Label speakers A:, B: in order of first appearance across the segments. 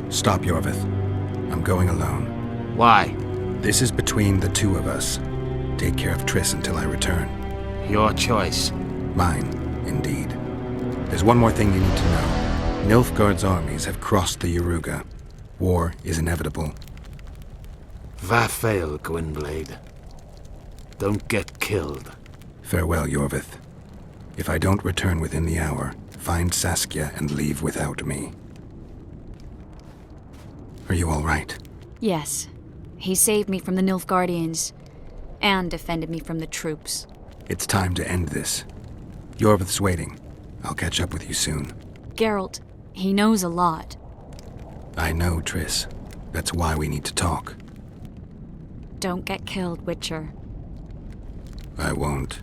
A: Stop, Yorvith. I'm going alone.
B: Why?
A: This is between the two of us. Take care of Triss until I return.
B: Your choice.
A: Mine, indeed. There's one more thing you need to know. Nilfgaard's armies have crossed the Yaruga. War is inevitable.
B: Vafail, Gwynblade. Don't get killed.
A: Farewell, Yorvith. If I don't return within the hour, find Saskia and leave without me. Are you all right?
C: Yes. He saved me from the Nilfgaardians, and defended me from the troops.
A: It's time to end this. Yorvith's waiting. I'll catch up with you soon.
C: Geralt, he knows a lot.
A: I know, Triss. That's why we need to talk.
C: Don't get killed, Witcher.
A: I won't.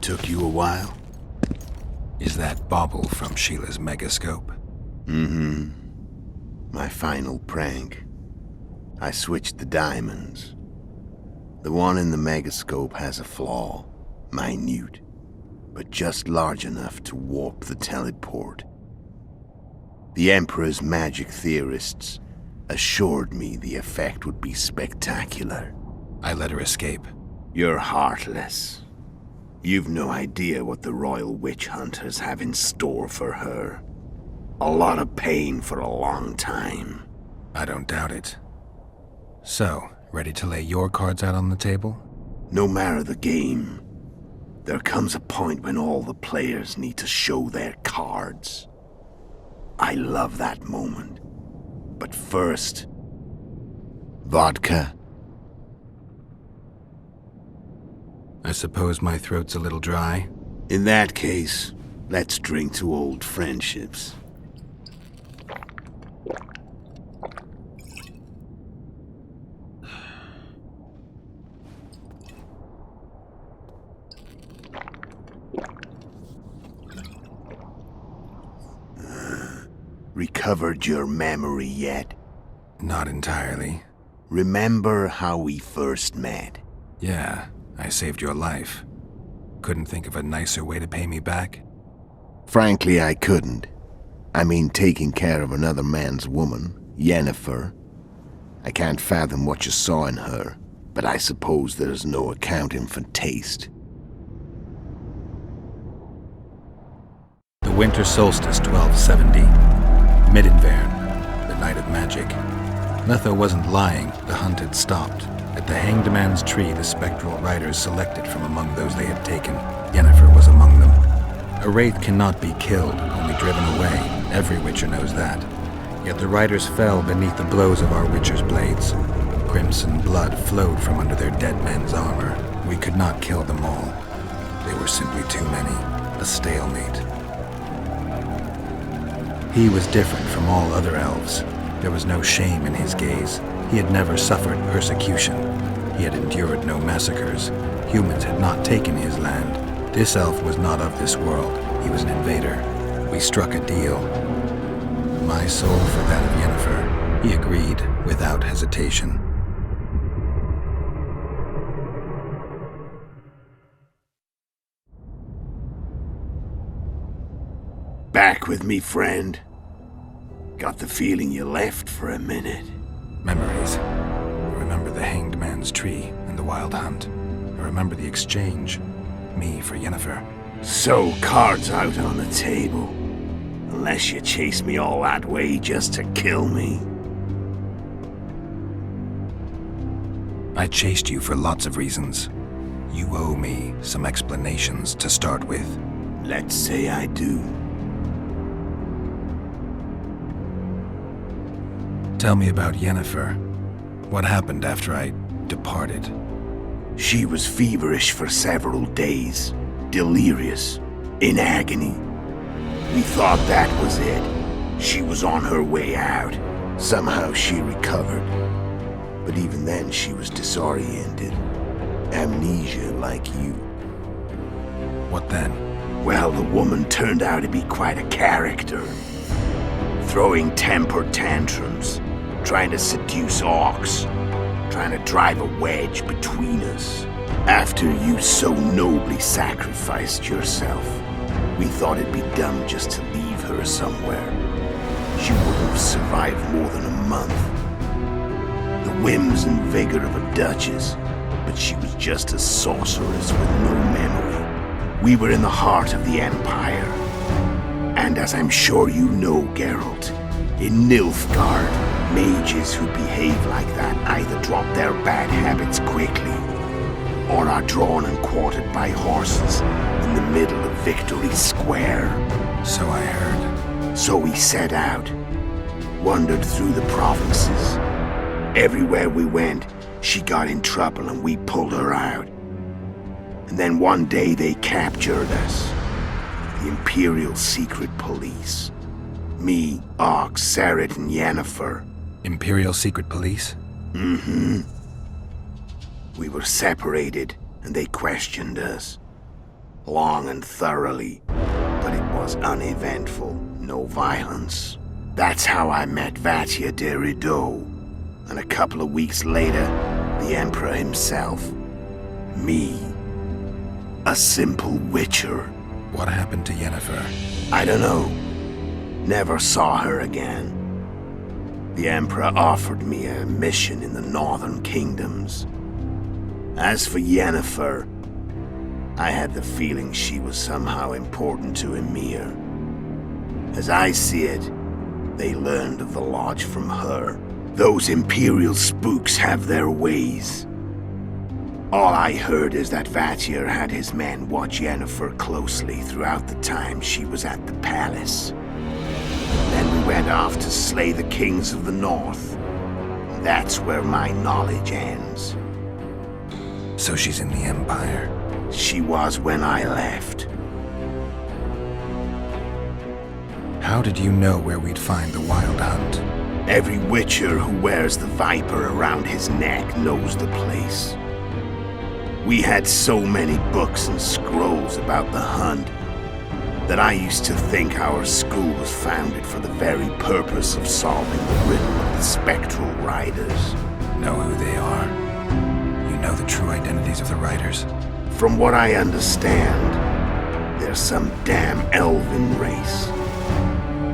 D: Took you a while?
A: Is that bauble from Sheila's megascope?
D: Mm-hmm. My final prank. I switched the diamonds. The one in the megascope has a flaw. Minute. But just large enough to warp the teleport. The Emperor's magic theorists assured me the effect would be spectacular.
A: I let her escape.
D: You're heartless. You've no idea what the Royal Witch Hunters have in store for her. A lot of pain for a long time.
A: I don't doubt it. So, ready to lay your cards out on the table?
D: No matter the game, there comes a point when all the players need to show their cards. I love that moment. But first... vodka.
A: I suppose my throat's a little dry.
D: In that case, let's drink to old friendships. Recovered your memory yet?
A: Not entirely.
D: Remember how we first met?
A: Yeah, I saved your life. Couldn't think of a nicer way to pay me back?
D: Frankly, I couldn't. I mean, taking care of another man's woman, Yennefer. I can't fathom what you saw in her, but I suppose there's no accounting for taste.
A: The winter solstice 1270. Midinvern, the night of magic. Letho wasn't lying, the hunt had stopped. At the Hanged Man's Tree, the spectral riders selected from among those they had taken. Yennefer was among them. A wraith cannot be killed, only driven away. Every Witcher knows that. Yet the riders fell beneath the blows of our Witcher's blades. Crimson blood flowed from under their dead men's armor. We could not kill them all. They were simply too many. A stalemate. He was different from all other elves. There was no shame in his gaze. He had never suffered persecution. He had endured no massacres. Humans had not taken his land. This elf was not of this world. He was an invader. We struck a deal. My soul for that of Yennefer. He agreed without hesitation.
D: Back with me, friend. Got the feeling you left for a minute.
A: Memories. I remember the Hanged Man's Tree and the Wild Hunt. I remember the exchange. Me for Yennefer.
D: So, cards out on the table. Unless you chase me all that way just to kill me.
A: I chased you for lots of reasons. You owe me some explanations to start with.
D: Let's say I do.
A: Tell me about Yennefer. What happened after I departed?
D: She was feverish for several days. Delirious. In agony. We thought that was it. She was on her way out. Somehow she recovered. But even then she was disoriented. Amnesia like you.
A: What then?
D: Well, the woman turned out to be quite a character. Throwing temper tantrums, trying to seduce orcs, trying to drive a wedge between us. After you so nobly sacrificed yourself, we thought it'd be dumb just to leave her somewhere. She wouldn't have survived more than a month. The whims and vigor of a duchess, but she was just a sorceress with no memory. We were in the heart of the Empire. And as I'm sure you know, Geralt, in Nilfgaard, mages who behave like that either drop their bad habits quickly, or are drawn and quartered by horses in the middle of Victory Square.
A: So I heard.
D: So we set out, wandered through the provinces. Everywhere we went, she got in trouble and we pulled her out. And then one day they captured us. The Imperial Secret Police. Me, Ox, Sarret, and Yennefer.
A: Imperial Secret Police?
D: Mm-hmm. We were separated, and they questioned us. Long and thoroughly, but it was uneventful, no violence. That's how I met Vatia de Rideau. And a couple of weeks later, the Emperor himself. Me. A simple witcher.
A: What happened to Yennefer?
D: I don't know. Never saw her again. The Emperor offered me a mission in the northern kingdoms. As for Yennefer, I had the feeling she was somehow important to Emir. As I see it, they learned of the Lodge from her. Those Imperial spooks have their ways. All I heard is that Vatir had his men watch Yennefer closely throughout the time she was at the palace. Then we went off to slay the kings of the north. That's where my knowledge ends.
A: So she's in the Empire?
D: She was when I left.
A: How did you know where we'd find the Wild Hunt?
D: Every witcher who wears the viper around his neck knows the place. We had so many books and scrolls about the hunt that I used to think our school was founded for the very purpose of solving the riddle of the spectral riders.
A: Know who they are? You know the true identities of the riders?
D: From what I understand, they're some damn elven race.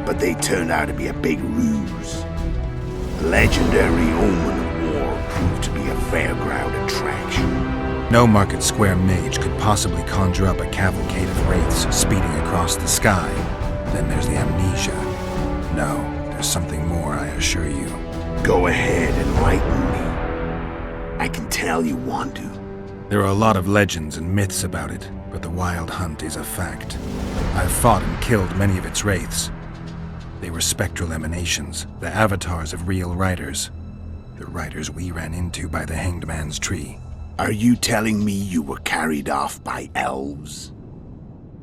D: But they turned out to be a big ruse. The legendary omen of war proved to be a fairground attraction.
A: No Market Square mage could possibly conjure up a cavalcade of wraiths speeding across the sky. Then there's the amnesia. No, there's something more, I assure you.
D: Go ahead, enlighten me. I can tell you want to.
A: There are a lot of legends and myths about it, but the Wild Hunt is a fact. I've fought and killed many of its wraiths. They were spectral emanations, the avatars of real riders. The riders we ran into by the Hanged Man's Tree.
D: Are you telling me you were carried off by elves?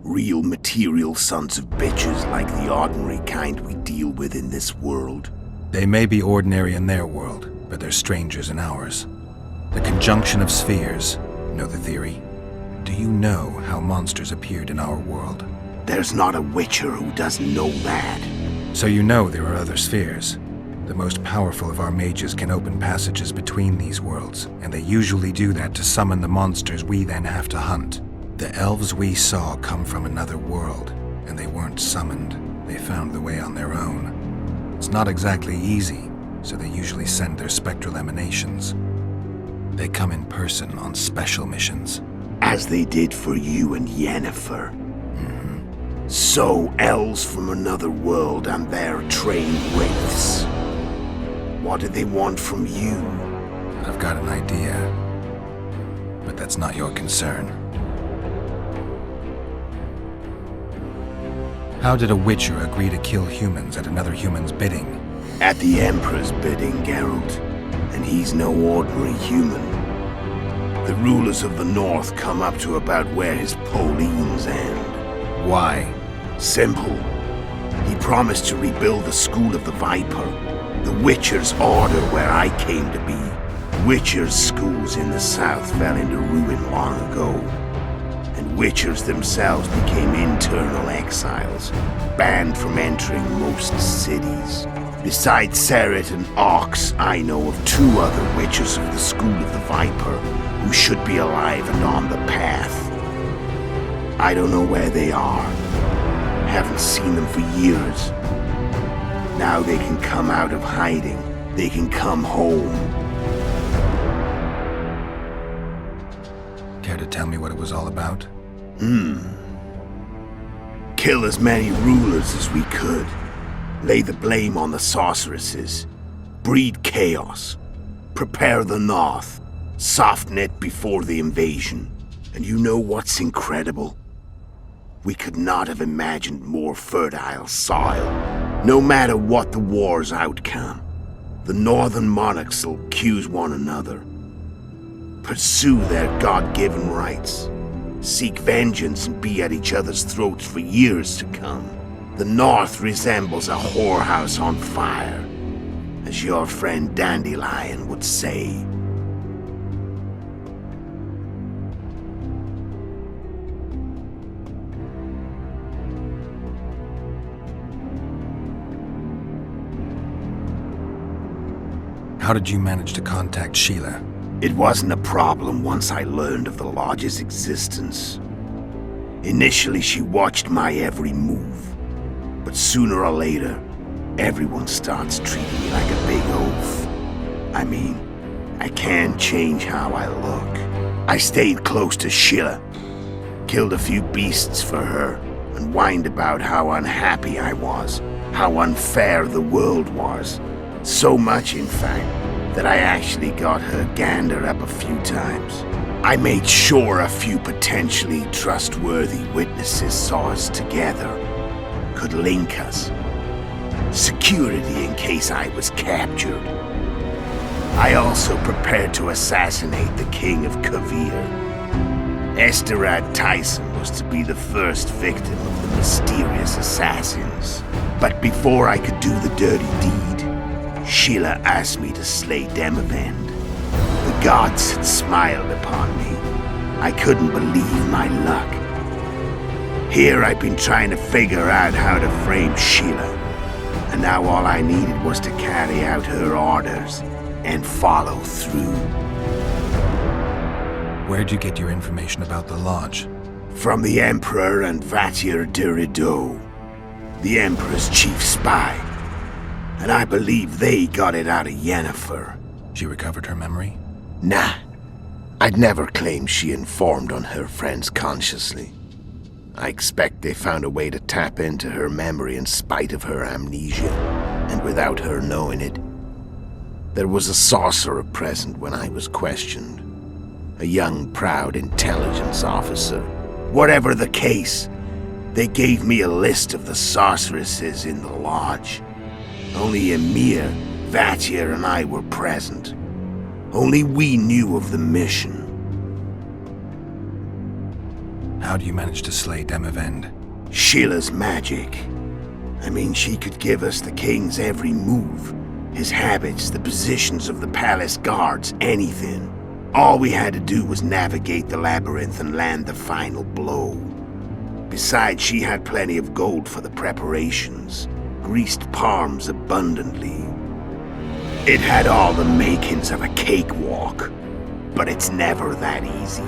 D: Real material sons of bitches like the ordinary kind we deal with in this world?
A: They may be ordinary in their world, but they're strangers in ours. The conjunction of spheres. Know the theory? Do you know how monsters appeared in our world?
D: There's not a witcher who doesn't know that.
A: So you know there are other spheres. The most powerful of our mages can open passages between these worlds, and they usually do that to summon the monsters we then have to hunt. The elves we saw come from another world, and they weren't summoned. They found the way on their own. It's not exactly easy, so they usually send their spectral emanations. They come in person on special missions.
D: As they did for you and Yennefer. So, elves from another world and their trained wraiths. What did they want from you?
A: I've got an idea, but that's not your concern. How did a witcher agree to kill humans at another human's bidding?
D: At the Emperor's bidding, Geralt. And he's no ordinary human. The rulers of the North come up to about where his Pauline's end.
A: Why?
D: Simple. He promised to rebuild the School of the Viper, The Witcher's Order where I came to be. Witcher's schools in the south fell into ruin long ago. And Witchers themselves became internal exiles, banned from entering most cities. Besides Seret and Ox, I know of 2 other Witchers of the School of the Viper who should be alive and on the path. I don't know where they are. Haven't seen them for years. Now they can come out of hiding. They can come home.
A: Care to tell me what it was all about?
D: Kill as many rulers as we could. Lay the blame on the sorceresses. Breed chaos. Prepare the North. Soften it before the invasion. And you know what's incredible? We could not have imagined more fertile soil. No matter what the war's outcome, the northern monarchs will accuse one another. Pursue their God-given rights. Seek vengeance and be at each other's throats for years to come. The North resembles a whorehouse on fire, as your friend Dandelion would say.
A: How did you manage to contact Sheila?
D: It wasn't a problem once I learned of the Lodge's existence. Initially, she watched my every move. But sooner or later, everyone starts treating me like a big oaf. I mean, I can't change how I look. I stayed close to Sheila, killed a few beasts for her, and whined about how unhappy I was, how unfair the world was. So much, in fact, that I actually got her gander up a few times. I made sure a few potentially trustworthy witnesses saw us together, could link us. Security in case I was captured. I also prepared to assassinate the King of Kavir. Esterad Tyson was to be the first victim of the mysterious assassins. But before I could do the dirty deed, Sheila asked me to slay Demavend. The gods had smiled upon me. I couldn't believe my luck. Here I'd been trying to figure out how to frame Sheila, and now all I needed was to carry out her orders and follow through.
A: Where'd you get your information about the Lodge?
D: From the Emperor and Vatier de Rideau, the Emperor's chief spy. And I believe they got it out of Yennefer.
A: She recovered her memory?
D: Nah. I'd never claimed she informed on her friends consciously. I expect they found a way to tap into her memory in spite of her amnesia, and without her knowing it. There was a sorcerer present when I was questioned. A young, proud intelligence officer. Whatever the case, they gave me a list of the sorceresses in the Lodge. Only Emir, Vatier, and I were present. Only we knew of the mission.
A: How do you manage to slay Demavend?
D: Sheila's magic. I mean, she could give us the king's every move. His habits, the positions of the palace guards, anything. All we had to do was navigate the labyrinth and land the final blow. Besides, she had plenty of gold for the preparations. Greased palms abundantly. It had all the makings of a cakewalk, but it's never that easy.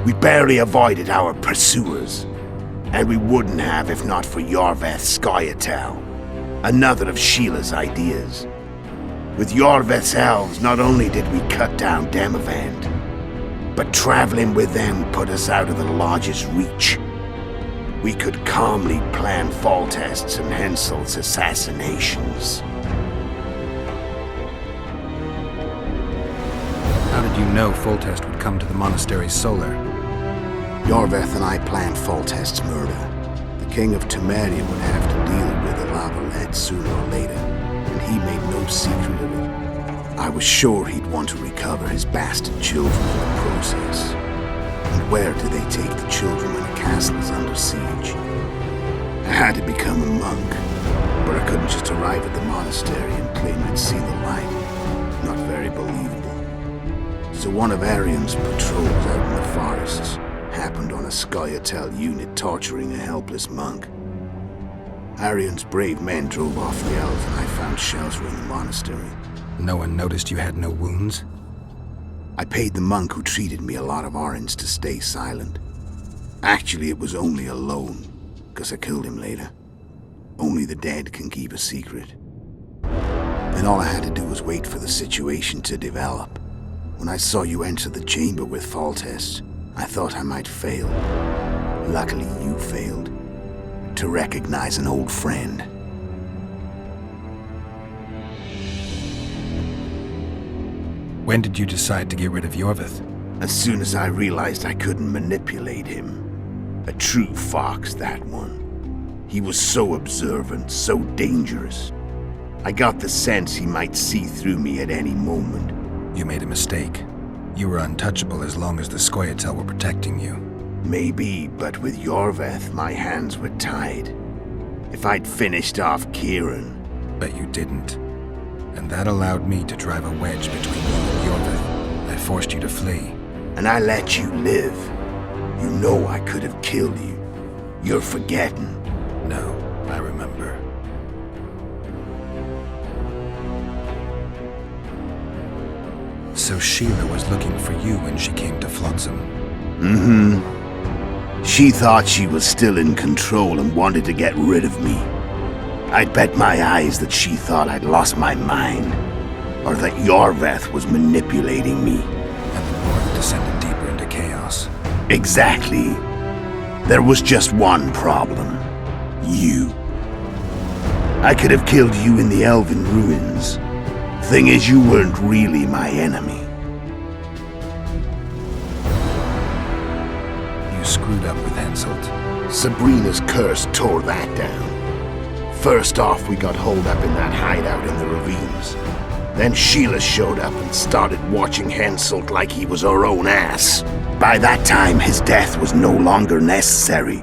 D: We barely avoided our pursuers, and we wouldn't have if not for Yorveth Scoia'tael, another of Sheila's ideas. With Yorveth's elves, not only did we cut down Demavend, but traveling with them put us out of the Lodge's reach. We could calmly plan Foltest's and Hensel's assassinations.
A: How did you know Foltest would come to the monastery solar?
D: Yorveth and I planned Foltest's murder. The King of Temeria would have to deal with the lava lead sooner or later, and he made no secret of it. I was sure he'd want to recover his bastard children in the process. And where do they take the children when a castle is under siege? I had to become a monk, but I couldn't just arrive at the monastery and claim I'd one of Arion's patrols out in the forests happened on a Scoia'tael unit torturing a helpless monk. Arion's brave men drove off the elves and I found shelter in the monastery.
A: No one noticed you had no wounds?
D: I paid the monk who treated me a lot of orange to stay silent. Actually, it was only a loan, because I killed him later. Only the dead can keep a secret. And all I had to do was wait for the situation to develop. When I saw you enter the chamber with Foltest, I thought I might fail. Luckily, you failed. To recognize an old friend.
A: When did you decide to get rid of Yorvith?
D: As soon as I realized I couldn't manipulate him. A true fox, that one. He was so observant, so dangerous. I got the sense he might see through me at any moment.
A: You made a mistake. You were untouchable as long as the Scoia'tael were protecting you.
D: Maybe, but with Yorvith, my hands were tied. If I'd finished off Kieran...
A: But you didn't. And that allowed me to drive a wedge between you and Yorvith. I forced you to flee.
D: And I let you live. You know I could have killed you. You're forgetting.
A: No, I remember. So Sheila was looking for you when she came to Flotsam.
D: Mm-hmm. She thought she was still in control and wanted to get rid of me. I'd bet my eyes that she thought I'd lost my mind, or that Yorvith was manipulating me.
A: And the North descended deeper into chaos.
D: Exactly. There was just one problem. You. I could have killed you in the Elven ruins. Thing is, you weren't really my enemy.
A: You screwed up with Henselt.
D: Sabrina's curse tore that down. First off, we got holed up in that hideout in the ravines. Then Sheila showed up and started watching Henselt like he was her own ass. By that time, his death was no longer necessary.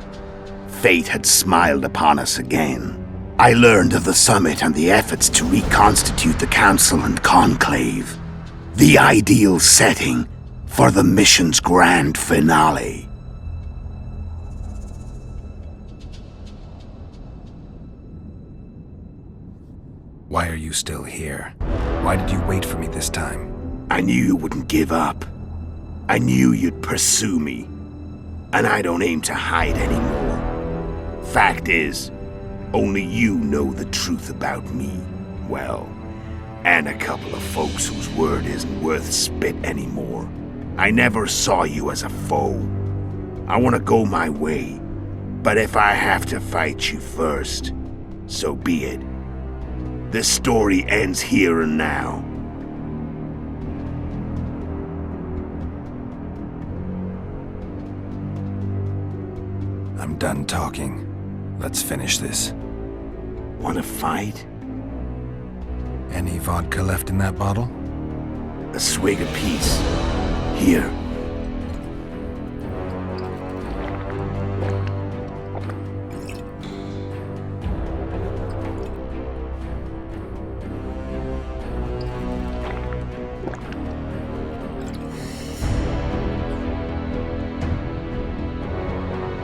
D: Fate had smiled upon us again. I learned of the summit and the efforts to reconstitute the council and conclave. The ideal setting for the mission's grand finale.
A: Why are you still here? Why did you wait for me this time?
D: I knew you wouldn't give up. I knew you'd pursue me. And I don't aim to hide anymore. Fact is, only you know the truth about me. Well, and a couple of folks whose word isn't worth spit anymore. I never saw you as a foe. I want to go my way. But if I have to fight you first, so be it. This story ends here and now.
A: I'm done talking. Let's finish this.
D: Want to fight?
A: Any vodka left in that bottle?
D: A swig apiece. Here.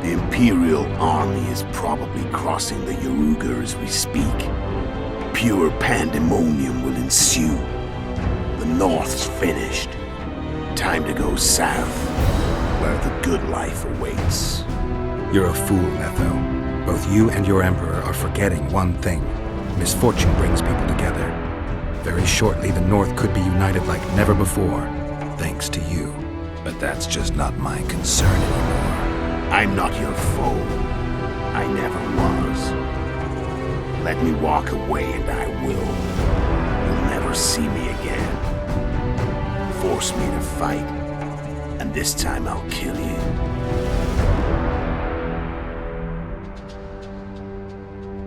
D: The Imperial army is probably crossing the Yaruga as we speak. Pure pandemonium will ensue. The North's finished. Time to go south, where the good life awaits.
A: You're a fool, Netho. Both you and your Emperor are forgetting one thing. Misfortune brings people together. Very shortly, the North could be united like never before, thanks to you. But that's just not my concern anymore.
D: I'm not your foe. I never was. Let me walk away and I will. You'll never see me again. Force me to fight, and this time I'll kill you.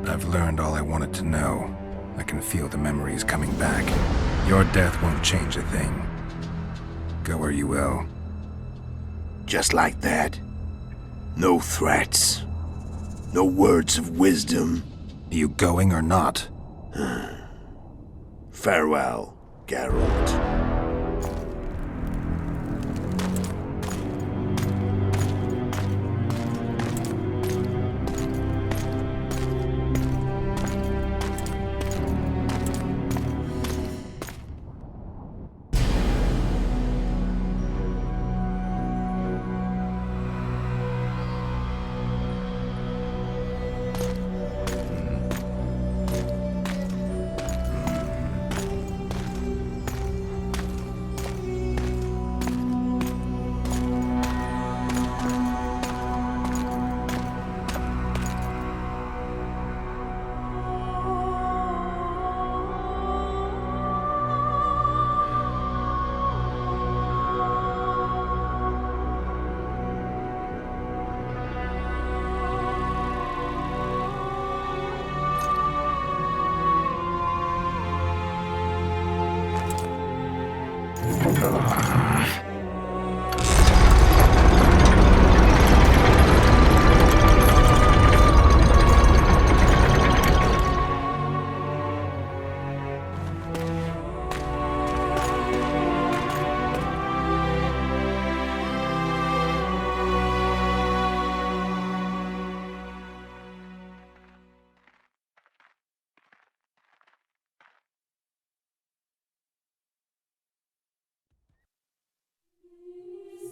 A: I've learned all I wanted to know. I can feel the memories coming back. Your death won't change a thing. Go where you will.
D: Just like that. No threats. No words of wisdom.
A: You going or not?
D: Farewell, Geralt.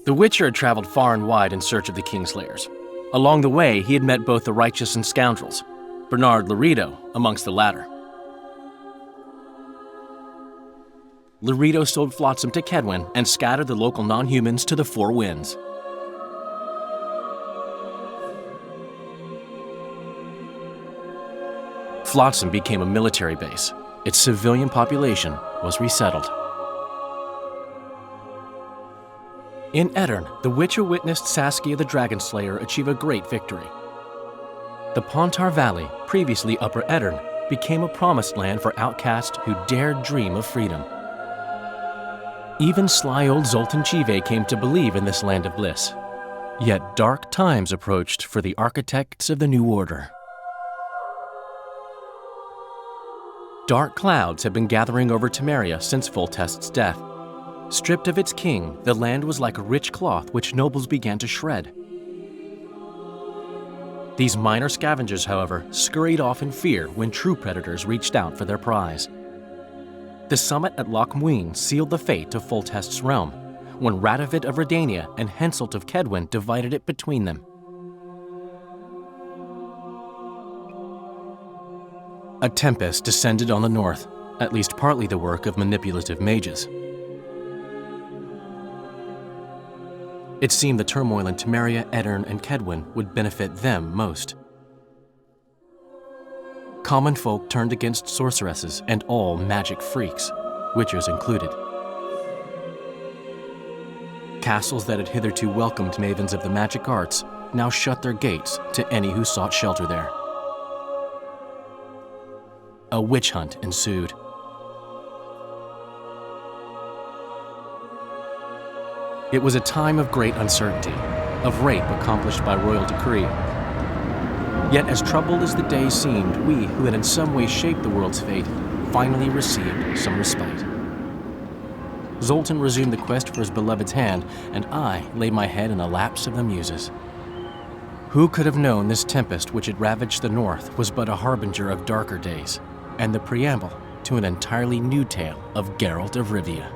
E: The Witcher had traveled far and wide in search of the Kingslayers. Along the way, he had met both the righteous and scoundrels, Bernard Laredo amongst the latter. Laredo sold Flotsam to Kedwin and scattered the local non-humans to the four winds. Flotsam became a military base. Its civilian population was resettled. In Edirn, the Witcher witnessed Saskia the Dragonslayer achieve a great victory. The Pontar Valley, previously Upper Edirn, became a promised land for outcasts who dared dream of freedom. Even sly old Zoltan Chive came to believe in this land of bliss. Yet dark times approached for the architects of the New Order. Dark clouds had been gathering over Temeria since Foltest's death. Stripped of its king, the land was like a rich cloth which nobles began to shred. These minor scavengers, however, scurried off in fear when true predators reached out for their prize. The summit at Loch Muin sealed the fate of Foltest's realm, when Radovid of Redania and Henselt of Kedwin divided it between them. A tempest descended on the north, at least partly the work of manipulative mages. It seemed the turmoil in Temeria, Edirn, and Kedwin would benefit them most. Common folk turned against sorceresses and all magic freaks, witchers included. Castles that had hitherto welcomed mavens of the magic arts now shut their gates to any who sought shelter there. A witch hunt ensued. It was a time of great uncertainty, of rape accomplished by royal decree. Yet as troubled as the day seemed, we, who had in some way shaped the world's fate, finally received some respite. Zoltan resumed the quest for his beloved's hand, and I laid my head in the laps of the muses. Who could have known this tempest which had ravaged the north was but a harbinger of darker days, and the preamble to an entirely new tale of Geralt of Rivia.